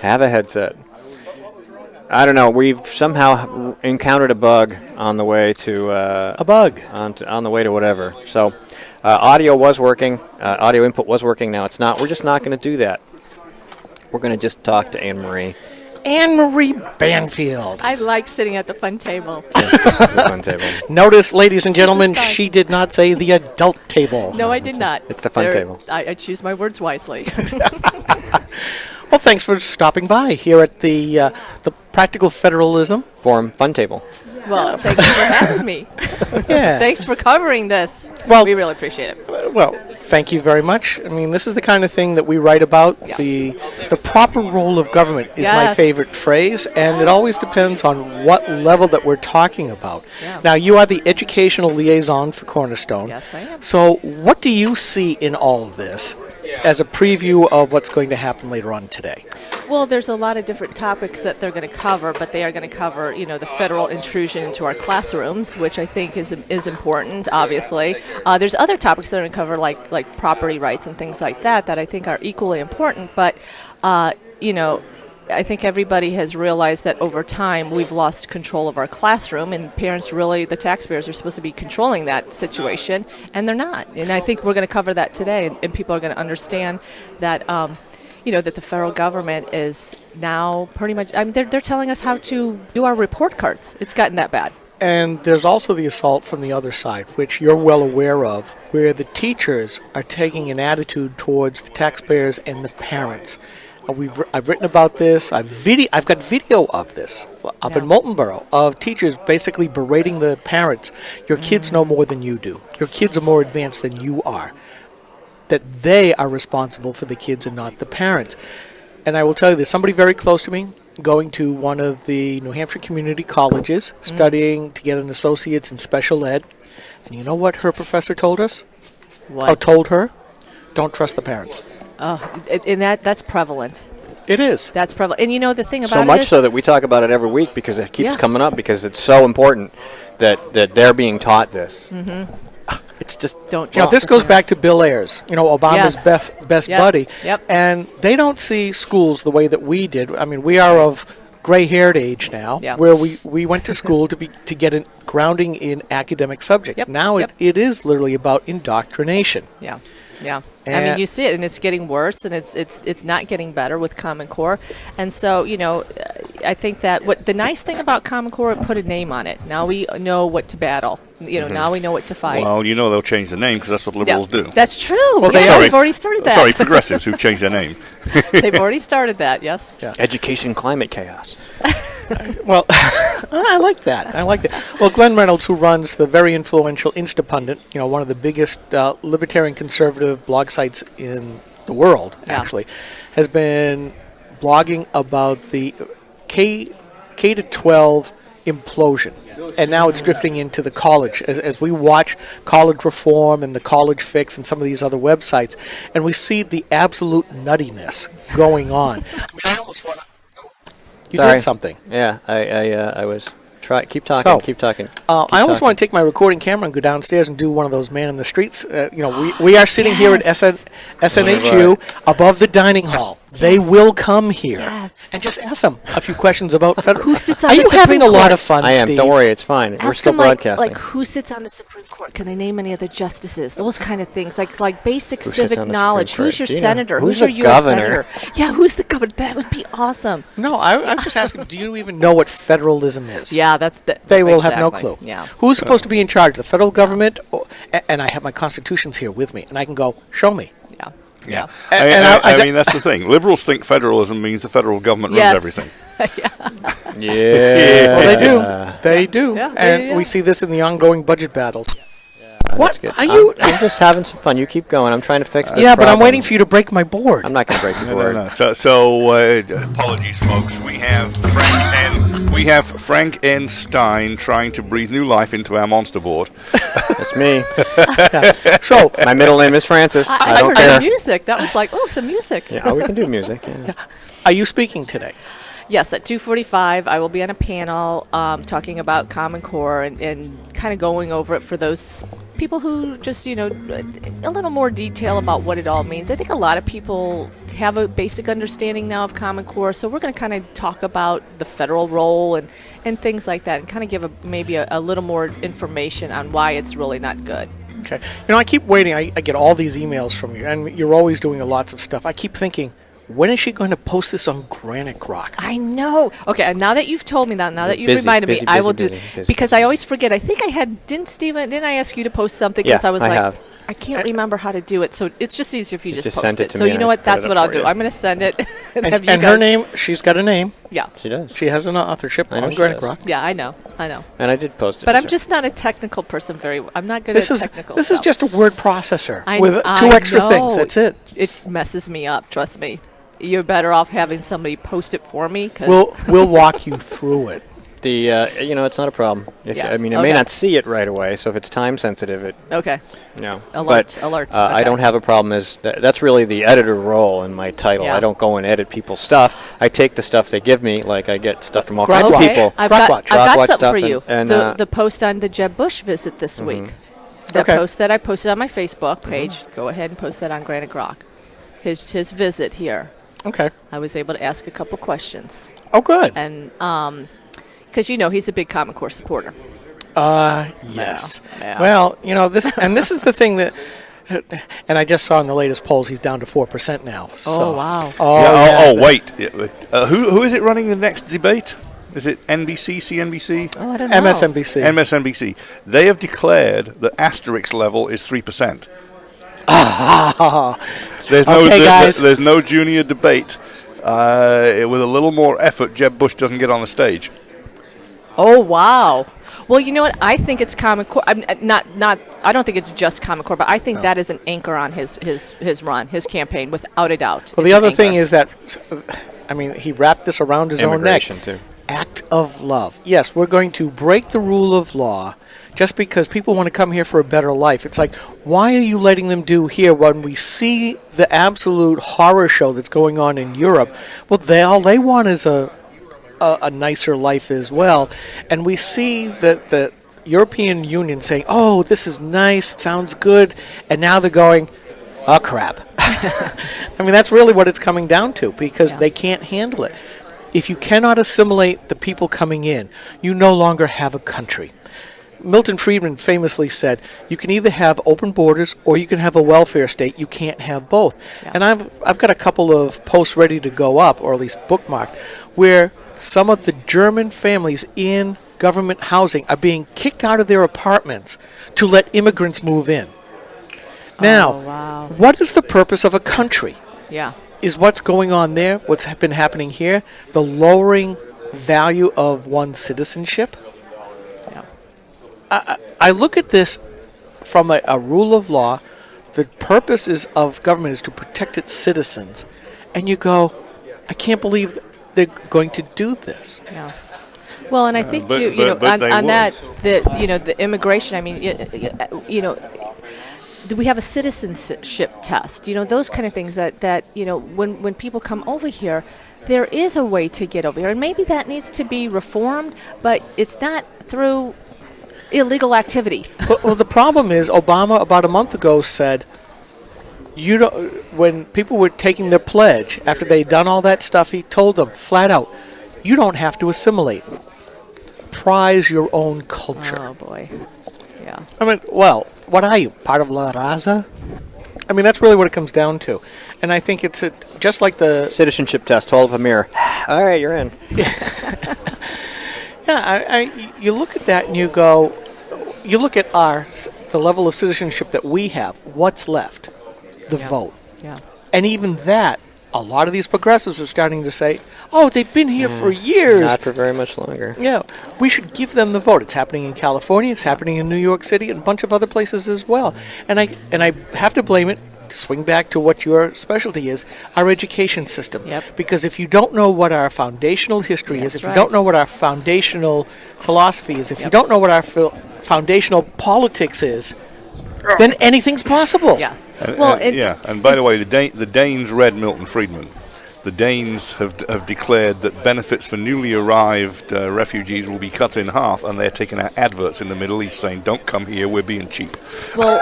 Have a headset. I don't know. We've somehow encountered a bug on the way to A bug. on the way to whatever. So audio was working. Audio input was working. Now it's not. We're just not going to do that. We're going to just talk to Anne Marie. Anne Marie Banfield. I like sitting at the fun table. This is a fun table. Notice, ladies and gentlemen, This is fun. she did not say the adult table. No, I did not. It's the fun table. I choose my words wisely. Well, thanks for stopping by here at the Practical Federalism. Forum fun table. Well, thank you for having me. Yeah. Thanks for covering this. Well- we really appreciate it. Well, thank you very much. I mean, this is the kind of thing that we write about. Yeah. The proper role of government is my Yes. favorite phrase, and it always depends on what level that we're talking about. Yeah. Now, you are the educational liaison for Cornerstone. Yes, I am. So what do you see in all of this as a preview of what's going to happen later on today? Well, there's a lot of different topics that they're going to cover, but they are going to cover, the federal intrusion into our classrooms, which I think is important, obviously. There's other topics that are going to cover, like property rights and things like that I think are equally important. But, I think everybody has realized that over time we've lost control of our classroom, and parents really, the taxpayers, are supposed to be controlling that situation, and they're not. And I think we're going to cover that today, and people are going to understand that that the federal government is now pretty much, they're telling us how to do our report cards. It's gotten that bad. And there's also the assault from the other side, which you're well aware of, where the teachers are taking an attitude towards the taxpayers and the parents. I've written about this. I've got video of this up in Moultonborough of teachers basically berating the parents. Your kids know more than you do. Your kids are more advanced than you are. That they are responsible for the kids and not the parents. And I will tell you, there's somebody very close to me going to one of the New Hampshire community colleges, studying to get an associate's in special ed. And you know what her professor told us? What? Or told her? Don't trust the parents. And that's prevalent. It is. That's prevalent. And the thing about So it much is, so that we talk about it every week because it keeps Yeah. coming up because it's so important that they're being taught this. Mm-hmm. It's just don't You know, trust this the goes back parents. to Bill Ayers, Obama's Yes. best Yep. buddy. Yep. And they don't see schools the way that we did. I mean, we are of gray-haired age now, Yep. where we went to school to get a grounding in academic subjects. Yep. Now Yep. it is literally about indoctrination. Yeah. Yeah. I And- mean, you see it, and it's getting worse, and it's not getting better with Common Core. And so, I think that what the nice thing about Common Core, it put a name on it. Now we know what to battle. Now we know what to fight. Well, they'll change the name because that's what liberals do. That's true. Well, they Yeah, are. they've already started that. Sorry, progressives who changed their name. They've already started that, yes. Yeah. education, climate chaos. Well, I like that. Well, Glenn Reynolds, who runs the very influential Instapundit, one of the biggest libertarian conservative blog sites in the world, Yeah. actually, has been blogging about the K-12 implosion. And now it's drifting into the college as we watch College Reform and the College Fix and some of these other websites, and we see the absolute nuttiness going on. I almost want to. You Sorry. did something. Yeah, I was. Keep talking. So, keep talking. I almost want to take my recording camera and go downstairs and do one of those man in the streets. We are sitting here at SNHU above the dining hall. They will come here Yes. and just ask them a few questions about federal. Who sits on Are the you having Supreme a lot Court? of fun, I am. Steve? Don't worry, it's fine. We're Ask still them broadcasting. like who sits on the Supreme Court? Can they name any of the justices? Those kind of things, like basic Who sits civic on the knowledge. Supreme Who's Court? your Gina, senator? who's your the U.S. governor? senator? Yeah, who's the governor? That would be awesome. No, I'm just asking. Do you even know what federalism is? Yeah, that's They will have no clue. Yeah. Who's supposed to be in charge? The federal government? And I have my constitutions here with me, and I can go, show me. Yeah. Yeah. And I mean, that's the thing. Liberals think federalism means the federal government runs Yes. everything. Yeah. Well, they do. They do. Yeah, And we see this in the ongoing budget battles. What? Good. Are you? I'm just having some fun. You keep going. I'm trying to fix this Yeah, but I'm problem. waiting for you to break my board. I'm not going to break the board. No. So apologies, folks. We have Frank N. Stein trying to breathe new life into our monster board. That's me. So, My middle name is Francis. I I don't heard care. some music. That was like, some music. Yeah, we can do music. Yeah. are you speaking today? Yes, at 2:45, I will be on a panel talking about Common Core and kind of going over it for those people who just, a little more detail about what it all means. I think a lot of people have a basic understanding now of Common Core. So we're going to kind of talk about the federal role and things like that, and kind of give maybe a little more information on why it's really not good. Okay. I keep waiting. I get all these emails from you, and you're always doing lots of stuff. I keep thinking, when is she going to post this on Granite Grok? I know. Okay, and now that you've told me that, now that you've Busy, reminded busy, me, I will busy, do busy, because busy. I always forget. I think I had didn't I ask you to post something? Yeah, Because I was I like, have. I can't remember how to do it. So it's just easier if you just Just post send it it. to So me you and know I what? put That's it what up I'll for do. you. I'm going to send it and have you And guys. her name, she's got a name. Yeah. She does. She has an authorship I know on she Granite does. Grok. Yeah, I know. And I did post it. But to I'm her. just not a technical person. I'm not good This at is technical. this is stuff. just a word processor I- with I two extra things. know. That's it. It messes me up. Trust me. You're better off having somebody post it for me. We'll walk you through it. It's not a problem. Yeah, I may okay. not see it right away, so if it's time sensitive, Okay. Alert. I Okay. don't have a problem. That's really the editor role in my title. Yeah. I don't go and edit people's stuff. I take the stuff they give me, like I get stuff from all kinds of Okay. people. I've Grok got, Watch. I've got Grok Watch something for stuff you. and, The post on the Jeb Bush visit this week. That Okay. post that I posted on my Facebook page. Go ahead and post that on Granite Grok. His visit here. Okay. I was able to ask a couple questions. Oh, good. And because he's a big Common Core supporter. Yes. Yeah. Well, this is the thing that, and I just saw in the latest polls he's down to 4% now. So. Oh, wow. Oh, Yeah, yeah. wait. Who is it running the next debate? Is it NBC, CNBC? Oh, I don't know. MSNBC. MSNBC. They have declared that Asterix level is 3%. There's no Okay, guys. there's no junior debate. With a little more effort, Jeb Bush doesn't get on the stage. Oh, wow. Well, you know what? I think it's Common Core. I'm not. I don't think it's just Common Core, but I think that is an anchor on his run, his campaign, without a doubt. Well, It's the an other thing anchor. is that, he wrapped this around his own neck. Immigration, too. Act of love. Yes, we're going to break the rule of law just because people want to come here for a better life. It's like, why are you letting them do here when we see the absolute horror show that's going on in Europe? Well, all they want is a nicer life as well. And we see that the European Union saying, oh, this is nice, it sounds good, and now they're going, oh, crap. That's really what it's coming down to, because they can't handle it. If you cannot assimilate the people coming in, you no longer have a country. Milton Friedman famously said, you can either have open borders or you can have a welfare state. You can't have both. Yeah. And I've got a couple of posts ready to go up, or at least bookmarked, where some of the German families in government housing are being kicked out of their apartments to let immigrants move in. Now, Oh, wow. what is the purpose of a country? Yeah. Is what's going on there, what's been happening here, the lowering value of one's citizenship? Yeah. I look at this from a rule of law. The purpose of government is to protect its citizens. And you go, I can't believe they're going to do this. Yeah. Well, and I think but- too, but they on would. that, the immigration. I mean, do we have a citizenship test? Those kind of things that when people come over here, there is a way to get over here, and maybe that needs to be reformed, but it's not through illegal activity. Well, the problem is Obama about a month ago said, when people were taking their pledge after they'd done all that stuff, he told them flat out, you don't have to assimilate. Prize your own culture. Oh boy. Yeah. What are you, part of La Raza? That's really what it comes down to. And I think it's just like the... Citizenship test. Hold up a mirror. All right, you're in. Yeah, you look at that and you go, you look at the level of citizenship that we have, what's left? The vote. Yeah. And even that, a lot of these progressives are starting to say, oh, they've been here for years. Not for very much longer. Yeah, we should give them the vote. It's happening in California, it's happening in New York City, and a bunch of other places as well. And I have to blame it, to swing back to what your specialty is, our education system. Yep. Because if you don't know what our foundational history is, That's if you right. don't know what our foundational philosophy is, if you don't know what our foundational politics is, then anything's possible. Yes. And, Well, and by the way, the Danes read Milton Friedman. the Danes have declared that benefits for newly arrived refugees will be cut in half, and they're taking out adverts in the Middle East saying, "Don't come here, we're being cheap." Well,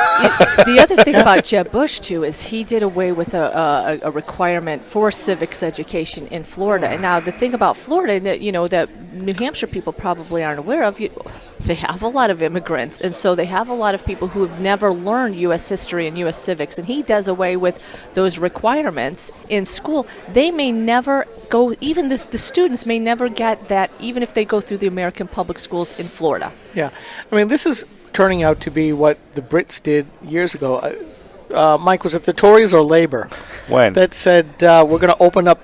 the other thing about Jeb Bush, too, is he did away with a requirement for civics education in Florida. And now the thing about Florida, that New Hampshire people probably aren't aware of, they have a lot of immigrants, and so they have a lot of people who have never learned U.S. history and U.S. civics, and he does away with those requirements in school. They may never go, even the students may never get that, even if they go through the American public schools in Florida. Yeah. I mean, this is turning out to be what the Brits did years ago. Mike, was it the Tories or Labour? When? That said, we're going to open up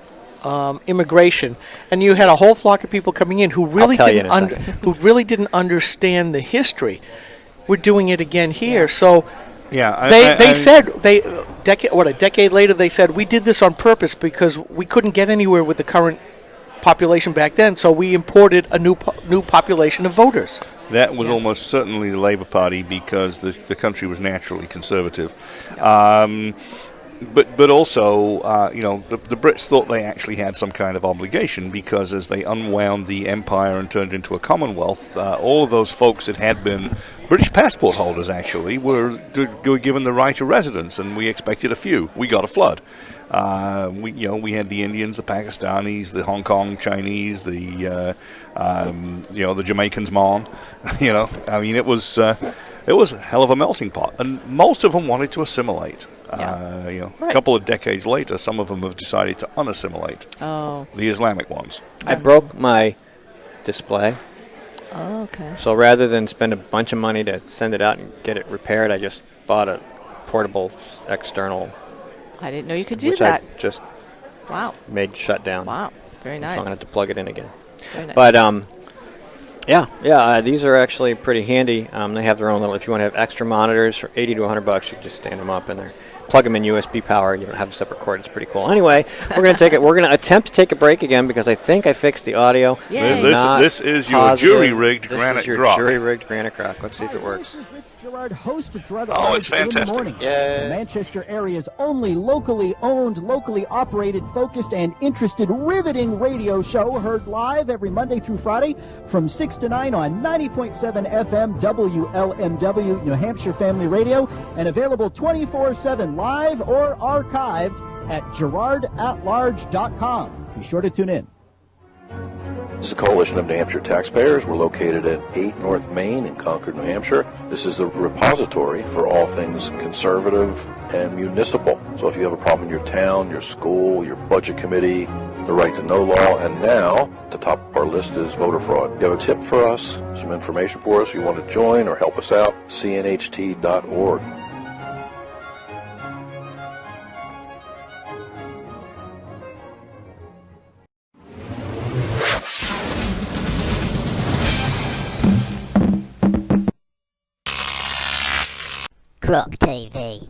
immigration, and you had a whole flock of people coming in who really didn't understand the history. We're doing it again here, so they said a decade later they said we did this on purpose because we couldn't get anywhere with the current population back then, so we imported a new population of voters. That was almost certainly the Labour Party because the country was naturally conservative. But also, the Brits thought they actually had some kind of obligation because as they unwound the empire and turned into a commonwealth, all of those folks that had been British passport holders actually were given the right of residence, and we expected a few. We got a flood. We had the Indians, the Pakistanis, the Hong Kong Chinese, the Jamaicans, it was a hell of a melting pot, and most of them wanted to assimilate. A couple of decades later, some of them have decided to unassimilate. Oh. The Islamic ones. I broke my display. Oh, okay. So rather than spend a bunch of money to send it out and get it repaired, I just bought a portable external. I didn't know you could do which that. I just made shut down. Wow, very nice. So I'm going to have to plug it in again. Very nice. But these are actually pretty handy. They have their own little. If you want to have extra monitors for $80 to $100, you can just stand them up and plug them in USB power. You don't have a separate cord. It's pretty cool. Anyway, we're going to attempt to take a break again because I think I fixed the audio. This is your jury-rigged granite grok. Jury-rigged granite grok. Let's see if it works. Gerard, host of Gerard it's fantastic. The Manchester area's only locally owned, locally operated, focused, and interested riveting radio show, heard live every Monday through Friday from 6 to 9 on 90.7 FM WLMW New Hampshire Family Radio, and available 24/7 live or archived at GerardAtLarge.com. Be sure to tune in. This is a coalition of New Hampshire taxpayers. We're located at 8 North Main in Concord, New Hampshire. This is a repository for all things conservative and municipal. So if you have a problem in your town, your school, your budget committee, the right to know law, and now at the top of our list is voter fraud. You have a tip for us, some information for us, you want to join or help us out, cnht.org. Croc TV.